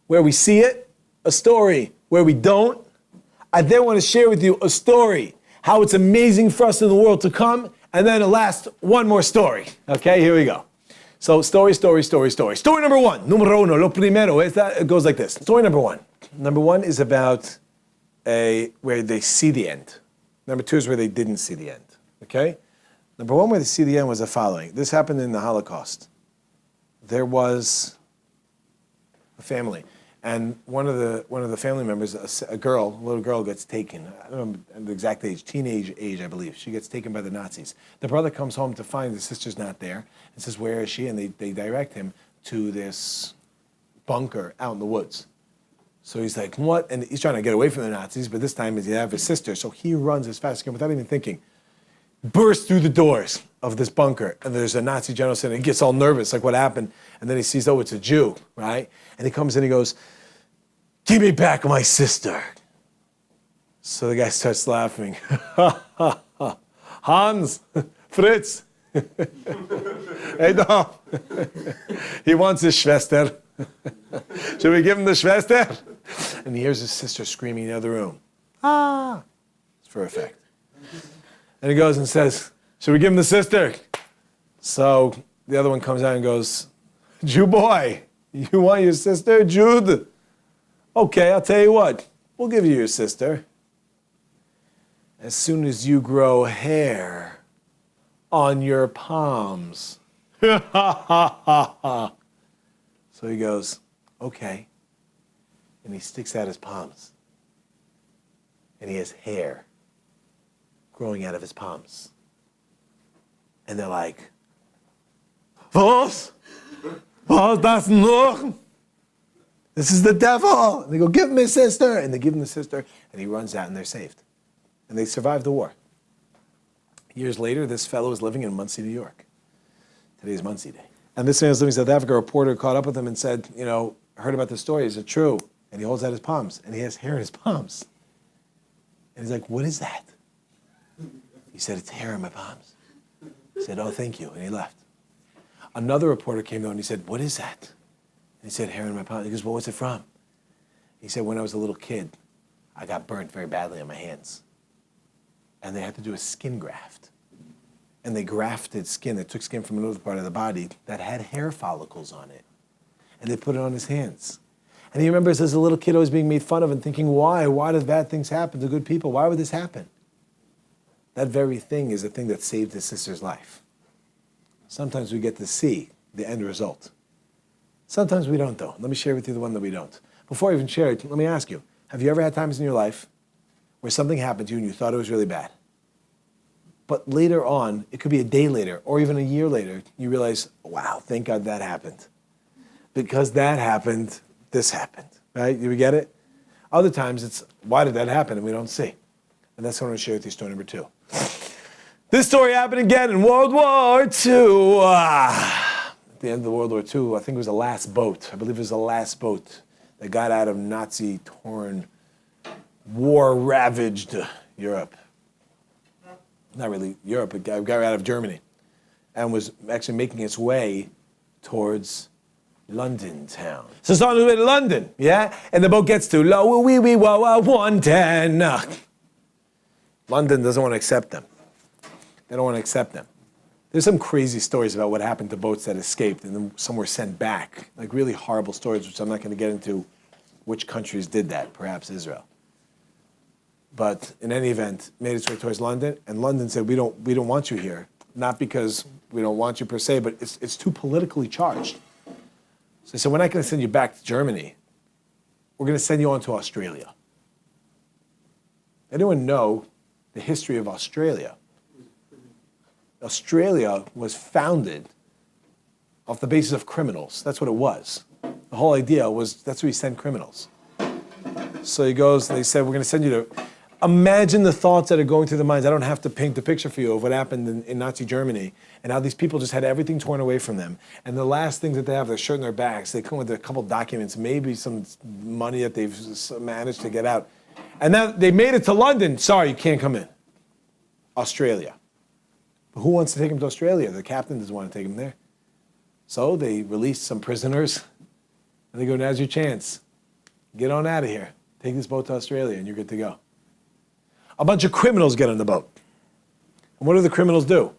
where we see it, a story where we don't. I then want to share with you a story, how it's amazing for us in the world to come, and then one more story. Okay, here we go. So story. Story number one. Numero uno, lo primero. It goes like this. Story number one. Number one is about where they see the end. Number two is where they didn't see the end. Okay? Number one where they see the end was the following. This happened in the Holocaust. There was a family. And one of the family members, a little girl gets taken. I don't know the exact age, teenage age, I believe. She gets taken by the Nazis. The brother comes home to find the sister's not there and says, where is she? And they direct him to this bunker out in the woods. So he's like, what? And he's trying to get away from the Nazis, but this time he have his sister. So he runs as fast as he can without even thinking. Bursts through the doors of this bunker, and there's a Nazi general sitting. He gets all nervous, like what happened? And then he sees, it's a Jew, right? And he comes in, he goes, give me back my sister. So the guy starts laughing. Hans, Fritz. Hey, Dom. He wants his Schwester. Should we give him the Schwester? And he hears his sister screaming in the other room. It's for effect. And he goes and says, should we give him the sister? So the other one comes out and goes, Jew boy, you want your sister, Jude? Okay, I'll tell you what. We'll give you your sister. As soon as you grow hair on your palms. So he goes, okay. And he sticks out his palms. And he has hair growing out of his palms. And they're like, Was? Was das noch? This is the devil. And they go, give him his sister. And they give him the sister, and he runs out, and they're saved. And they survive the war. Years later, this fellow is living in Muncie, New York. Today is Muncie Day. And this man is living in South Africa. A reporter caught up with him and said, heard about the story. Is it true? And he holds out his palms, and he has hair in his palms. And he's like, what is that? He said, it's hair in my palms. He said, oh, thank you. And he left. Another reporter came though, and he said, what is that? And he said, hair in my palms. He goes, well, what's it from? He said, when I was a little kid, I got burnt very badly on my hands. And they had to do a skin graft. And they grafted skin. They took skin from another part of the body that had hair follicles on it. And they put it on his hands. And he remembers as a little kid always being made fun of and thinking, why? Why does bad things happen to good people? Why would this happen? That very thing is the thing that saved his sister's life. Sometimes we get to see the end result. Sometimes we don't, though. Let me share with you the one that we don't. Before I even share it, let me ask you, have you ever had times in your life where something happened to you and you thought it was really bad? But later on, it could be a day later or even a year later, you realize, wow, thank God that happened. Because that happened, this happened, right? You get it? Other times it's, why did that happen? And we don't see. And that's what I'm going to share with you, story number two. This story happened again in World War II. At the end of World War II, I think it was the last boat. I believe it was the last boat that got out of Nazi-torn, war-ravaged Europe. Not really Europe, but got out of Germany. And was actually making its way towards London town. So it's on the way to London, yeah? And the boat gets to 110. London doesn't want to accept them. They don't want to accept them. There's some crazy stories about what happened to boats that escaped and then some were sent back. Like really horrible stories, which I'm not going to get into which countries did that, perhaps Israel. But in any event, made its way towards London, and London said, we don't want you here. Not because we don't want you per se, but it's too politically charged. So they said, we're not going to send you back to Germany. We're going to send you on to Australia. Anyone know the history of Australia? Australia was founded off the basis of criminals. That's what it was. The whole idea was that's where you send criminals. So he goes, they said, we're going to send you to Imagine the thoughts that are going through the minds. I don't have to paint the picture for you of what happened in Nazi Germany and how these people just had everything torn away from them. And the last things that they have, their shirt and their backs, they come with a couple documents, maybe some money that they've managed to get out. And now they made it to London. Sorry, you can't come in. Australia. But who wants to take them to Australia? The captain doesn't want to take them there. So they released some prisoners. And they go, now's your chance. Get on out of here. Take this boat to Australia and you're good to go. A bunch of criminals get on the boat. And what do the criminals do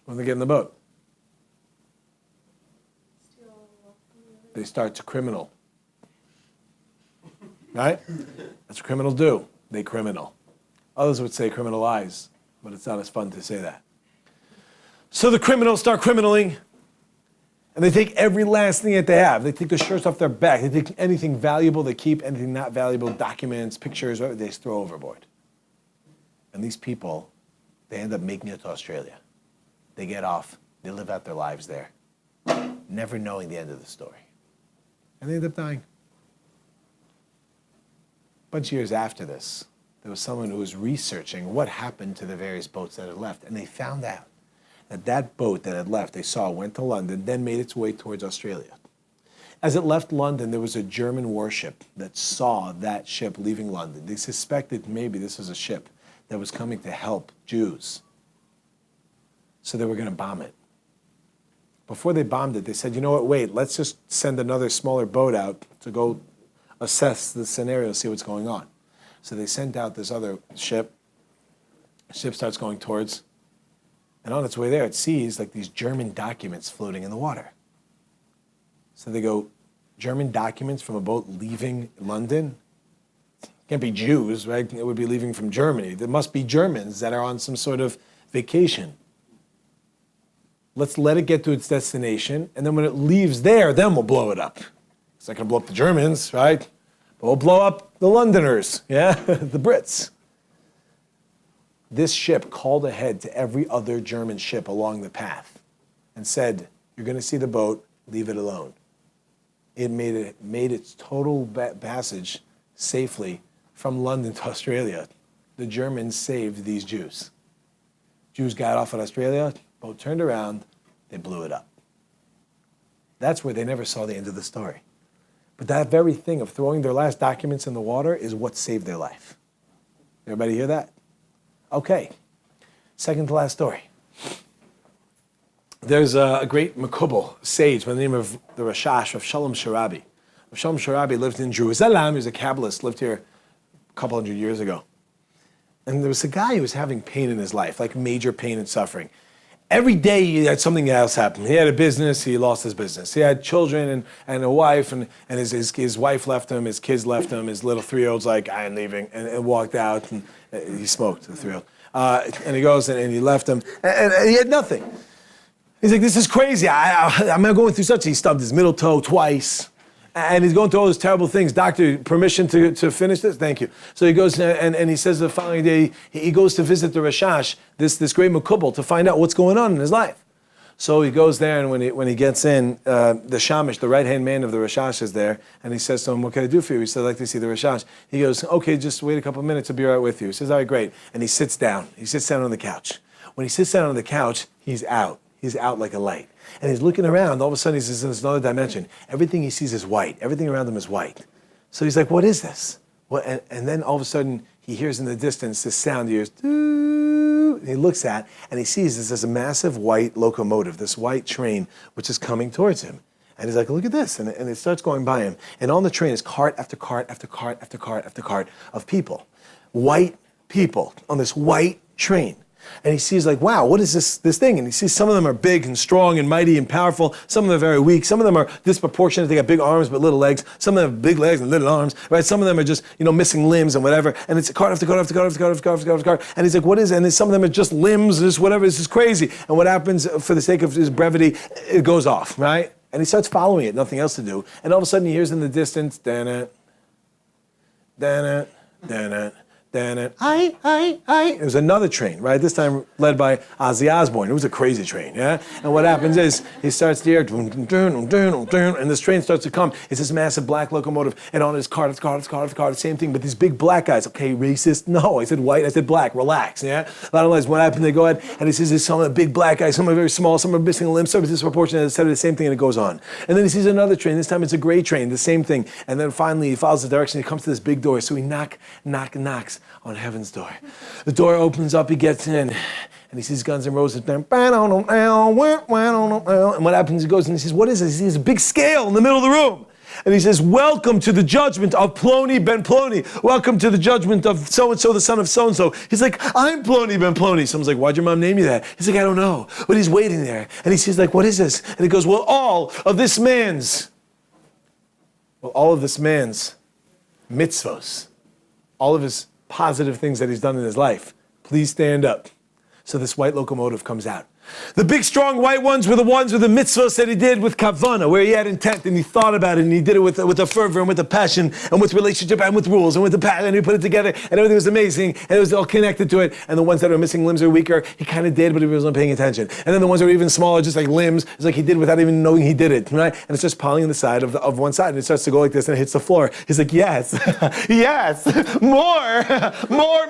when they get in the boat? They start to criminal. Right? That's what criminals do. They criminal. Others would say criminalize, but it's not as fun to say that. So the criminals start criminaling, and they take every last thing that they have. They take the shirts off their back. They take anything valuable they keep, anything not valuable, documents, pictures, whatever, they just throw overboard. And these people, they end up making it to Australia. They get off. They live out their lives there, never knowing the end of the story. And they end up dying. A bunch of years after this, there was someone who was researching what happened to the various boats that had left. And they found out that that boat that had left, they saw, went to London, then made its way towards Australia. As it left London, there was a German warship that saw that ship leaving London. They suspected maybe this was a ship that was coming to help Jews. So they were going to bomb it. Before they bombed it, they said, you know what, wait, let's just send another smaller boat out to go assess the scenario, see what's going on. So they sent out this other ship. The ship starts going towards, and on its way there, it sees like these German documents floating in the water. So they go, German documents from a boat leaving London? Can't be Jews, right? It would be leaving from Germany. There must be Germans that are on some sort of vacation. Let's let it get to its destination, and then when it leaves there, then we'll blow it up. It's not going to blow up the Germans, right? But we'll blow up the Londoners, yeah? The Brits. This ship called ahead to every other German ship along the path and said, you're going to see the boat, leave it alone. It made its total passage safely from London to Australia. The Germans saved these Jews. Jews got off at Australia, boat turned around, they blew it up. That's where they never saw the end of the story. But that very thing of throwing their last documents in the water is what saved their life. Everybody hear that? Okay, second to last story. There's a great Makubal sage by the name of the Rashad of Shalom Sharabi. Shalom Sharabi lived in Jerusalem. He was a Kabbalist, lived here a couple hundred years ago. And there was a guy who was having pain in his life, like major pain and suffering. Every day he had something else happen. He had a business, he lost his business. He had children and a wife, and his wife left him, his kids left him, his little 3-year-old's like, I am leaving, and walked out, and he smoked, the 3-year-old. And he goes and he left him, and he had nothing. He's like, this is crazy. I'm going through such. He stubbed his middle toe twice. And he's going through all these terrible things. Doctor, permission to finish this? Thank you. So he goes and he says the following day, he goes to visit the Rashad, this great Makubal, to find out what's going on in his life. So he goes there, and when he gets in, the Shamish, the right-hand man of the Rashad, is there, and he says to him, what can I do for you? He said, I'd like to see the Rashad. He goes, okay, just wait a couple of minutes, I'll be right with you. He says, all right, great. And he sits down. He sits down on the couch. When he sits down on the couch, he's out. He's out like a light. And he's looking around. All of a sudden, he's in this another dimension. Everything he sees is white. Everything around him is white. So he's like, what is this? And then all of a sudden, he hears in the distance this sound. He hears, doo, and he looks at, and he sees this massive white locomotive, this white train, which is coming towards him. And he's like, look at this. And it starts going by him. And on the train is cart after cart after cart after cart after cart of people. White people on this white train. And he sees like, wow, what is this thing? And he sees some of them are big and strong and mighty and powerful. Some of them are very weak. Some of them are disproportionate. They got big arms but little legs. Some of them have big legs and little arms, right? Some of them are just, missing limbs and whatever. And it's cart after cart after cart after cart after cart after cart after cart. And he's like, what is it? And some of them are just limbs, just whatever. This is crazy. And what happens, for the sake of his brevity, it goes off, right? And he starts following it, nothing else to do. And all of a sudden he hears in the distance, dan-it, dan-it, dan-it, Then it was another train, right? This time led by Ozzy Osbourne. It was a crazy train, yeah? And what happens is he starts to hear, and this train starts to come. It's this massive black locomotive, and on his car, the same thing, but these big black guys. Okay, racist? No, I said white, I said black, relax, yeah? A lot of lies, what happened? They go ahead, and he says some of the big black guys, some are very small, some are missing a limb, some are disproportionate, etc. The same thing, and it goes on. And then he sees another train, this time it's a gray train, the same thing. And then finally he follows the direction, he comes to this big door, so he knocks on heaven's door. The door opens up, he gets in, and he sees Guns N' Roses. And what happens, he goes and he says, what is this? He sees a big scale in the middle of the room. And he says, welcome to the judgment of Plony ben Plony. Welcome to the judgment of so-and-so, the son of so-and-so. He's like, I'm Plony ben Plony. Someone's like, why'd your mom name you that? He's like, I don't know. But he's waiting there. And he says, like, what is this? And he goes, well, all of this man's mitzvos, all of his positive things that he's done in his life, please stand up. So this white locomotive comes out. The big, strong white ones were the ones with the mitzvahs that he did with kavana, where he had intent and he thought about it and he did it with a fervor and with a passion and with relationship and with rules and with the passion, and he put it together and everything was amazing and it was all connected to it. And the ones that are missing limbs or weaker, he kind of did, but he wasn't paying attention. And then the ones that are even smaller, just like limbs, it's like he did without even knowing he did it, right? And it's just piling on the side of one side and it starts to go like this and it hits the floor. He's like, yes, yes, more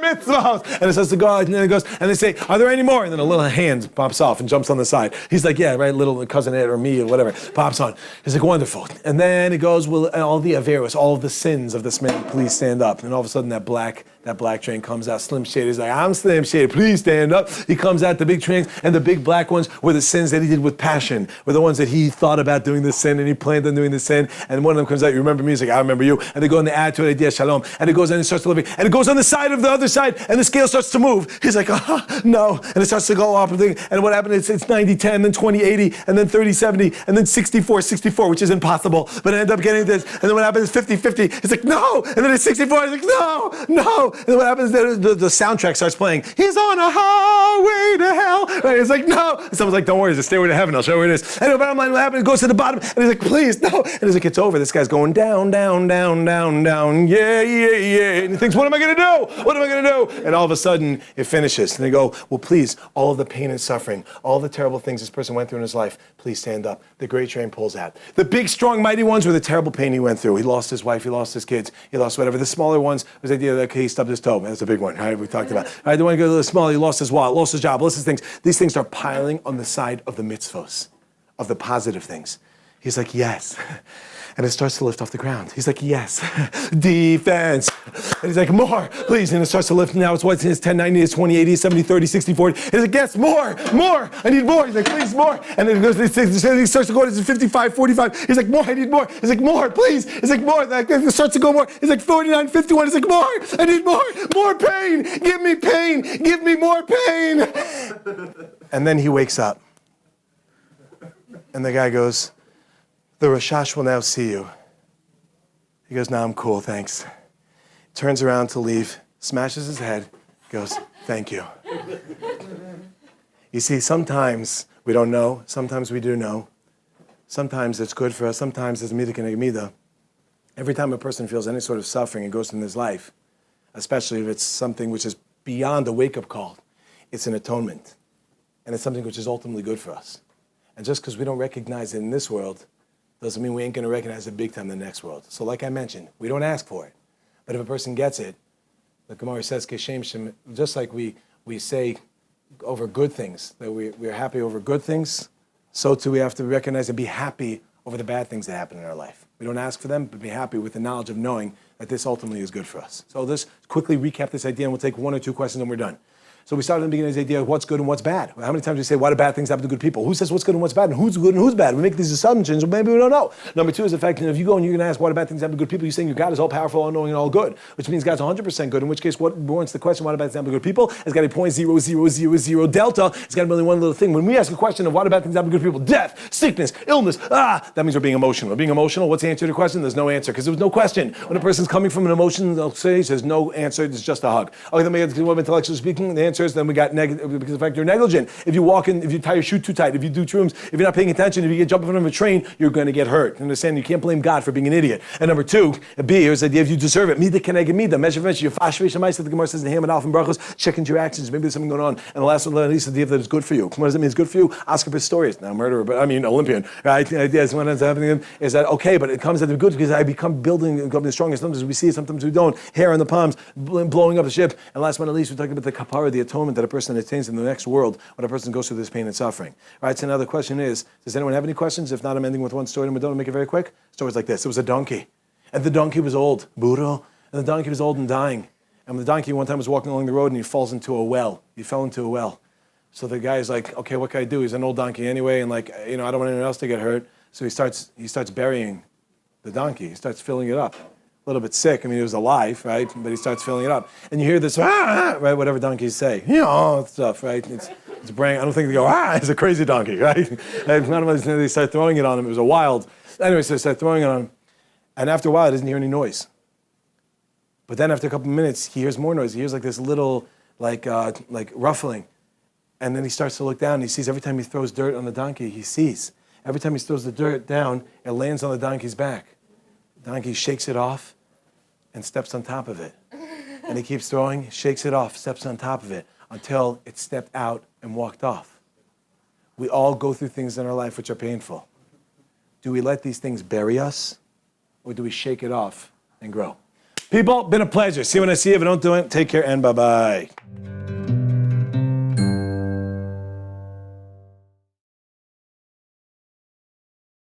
mitzvahs. And it starts to go out and then it goes, and they say, are there any more? And then a little hand pops off and jumps on the side. He's like, yeah, right, little cousin Ed or me or whatever, pops on. He's like, wonderful. And then it goes, well, all the averos, all of the sins of this man, please stand up. And all of a sudden that black train comes out. Slim Shady is like, I'm Slim Shady, please stand up. He comes out, the big trains, and the big black ones were the sins that he did with passion, were the ones that he thought about doing this sin and he planned on doing this sin. And one of them comes out, you remember me? He's like, I remember you. And they go and they add to it, idea shalom. And it goes and it starts to live. And it goes on the side of the other side, and the scale starts to move. He's like, no. And it starts to go up. And what happened is it's 90-10, then 20-80, and then 30-70, and then 64-64, which is impossible. But I end up getting this. And then what happens is 50-50. It's like, no. And then it's 64. It's like, no. And then what happens is the soundtrack starts playing. He's on a highway to hell. Right? It's like, no. And someone's like, don't worry, it's a stairway to heaven. I'll show you where it is. And the bottom line, what happens? It goes to the bottom. And he's like, please, no. And he's like, it's over. This guy's going down, down, down, down, down. Yeah, yeah, yeah. And he thinks, what am I going to do? What am I going to do? And all of a sudden, it finishes. And they go, well, please, all of the pain and suffering, all the terrible things this person went through in his life, please stand up. The great train pulls out. The big, strong, mighty ones were the terrible pain he went through. He lost his wife, he lost his kids, he lost whatever. The smaller ones was the idea that, okay, he stubbed his toe. That's a big one, right? We talked about. All right, the one who goes a little smaller, he lost his wallet, lost his job, lost his things. These things are piling on the side of the mitzvos, of the positive things. He's like, yes. And it starts to lift off the ground. He's like, yes, defense. And he's like, more, please. And it starts to lift. Now it's what? It's 10-90, it's 20-80, 70-30, 60-40. And he's like, yes, more. I need more. He's like, please, more. And then it goes, he starts to go to 55-45. He's like, more, I need more. He's like, more, please. He's like, more. It starts to go more. He's like, 49-51. He's like, more, I need more pain. Give me pain. Give me more pain. And then he wakes up. And the guy goes, the Rashad will now see you. He goes, no, I'm cool, thanks. Turns around to leave, smashes his head, goes, thank you. You see, sometimes we don't know, sometimes we do know. Sometimes it's good for us, sometimes it's midah k'neged midah. Every time a person feels any sort of suffering and goes in his life, especially if it's something which is beyond a wake-up call, it's an atonement. And it's something which is ultimately good for us. And just because we don't recognize it in this world, doesn't mean we ain't going to recognize it big time in the next world. So like I mentioned, we don't ask for it. But if a person gets it, the Gemara says, Keshem Shem, just like we say over good things, that we're happy over good things, so too we have to recognize and be happy over the bad things that happen in our life. We don't ask for them, but be happy with the knowledge of knowing that this ultimately is good for us. So let's quickly recap this idea, and we'll take one or two questions and we're done. So we started in the beginning of this idea of what's good and what's bad. How many times do we say, why do bad things happen to good people? Who says what's good and what's bad? And who's good and who's bad? We make these assumptions, but maybe we don't know. Number two is the fact that if you go and you're going to ask why do bad things happen to good people, you're saying your God is all powerful, all knowing, and all good, which means God's 100% good, in which case what warrants the question, why do bad things happen to good people? It's got a 0.0000 delta. It's got only one little thing. When we ask a question of why do bad things happen to good people, death, sickness, illness, that means we're being emotional. We're being emotional. What's the answer to the question? There's no answer, because there was no question. When a person's coming from an emotion, they'll say, there's no answer, it's just a hug. Okay, then we have intellectually speaking, the answer answers, then we got negative, because of the fact you're negligent. If you tie your shoe too tight, if you do shrooms, if you're not paying attention, if you jump in front of a train, you're going to get hurt. Understand? You can't blame God for being an idiot. And number two, B, is the idea if you deserve it. Mida keneged mida, measure for measure. The Gemara says in Ham and Alf and Brachos, check into your actions. Maybe there's something going on. And the last one, at least, the idea that it's good for you. What does it mean it's good for you? Oscar Pistorius, now murderer, but I mean Olympian. Right? The idea is what ends up happening is that okay, but it comes at the good because I become building strong. Sometimes we see it, sometimes we don't. Hair on the palms, blowing up the ship. And last but not least, we're talking about the kapara, the atonement that a person attains in the next world when a person goes through this pain and suffering. All right, so now the question is, does anyone have any questions? If not, I'm ending with one story and we're done. Make it very quick. Story's like this. It was a donkey. And the donkey was old. Burro. And the donkey was old and dying. And the donkey one time was walking along the road and he falls into a well. He fell into a well. So the guy's like, okay, what can I do? He's an old donkey anyway, and like, I don't want anyone else to get hurt. So he starts burying the donkey. He starts filling it up. A little bit sick. I mean, he was alive, right? But he starts filling it up. And you hear this, right? Whatever donkeys say. Stuff, right? It's brain. I don't think they go, it's a crazy donkey, right? And none of us, they start throwing it on him. It was a wild. Anyway, so they start throwing it on him. And after a while, he doesn't hear any noise. But then after a couple of minutes, he hears more noise. He hears like this little, like ruffling. And then he starts to look down and he sees every time he throws dirt on the donkey, he sees. Every time he throws the dirt down, it lands on the donkey's back. The donkey shakes it off and steps on top of it. And he keeps throwing, shakes it off, steps on top of it until it stepped out and walked off. We all go through things in our life which are painful. Do we let these things bury us or do we shake it off and grow? People, been a pleasure. See you when I see you. If I don't do it, take care and bye-bye.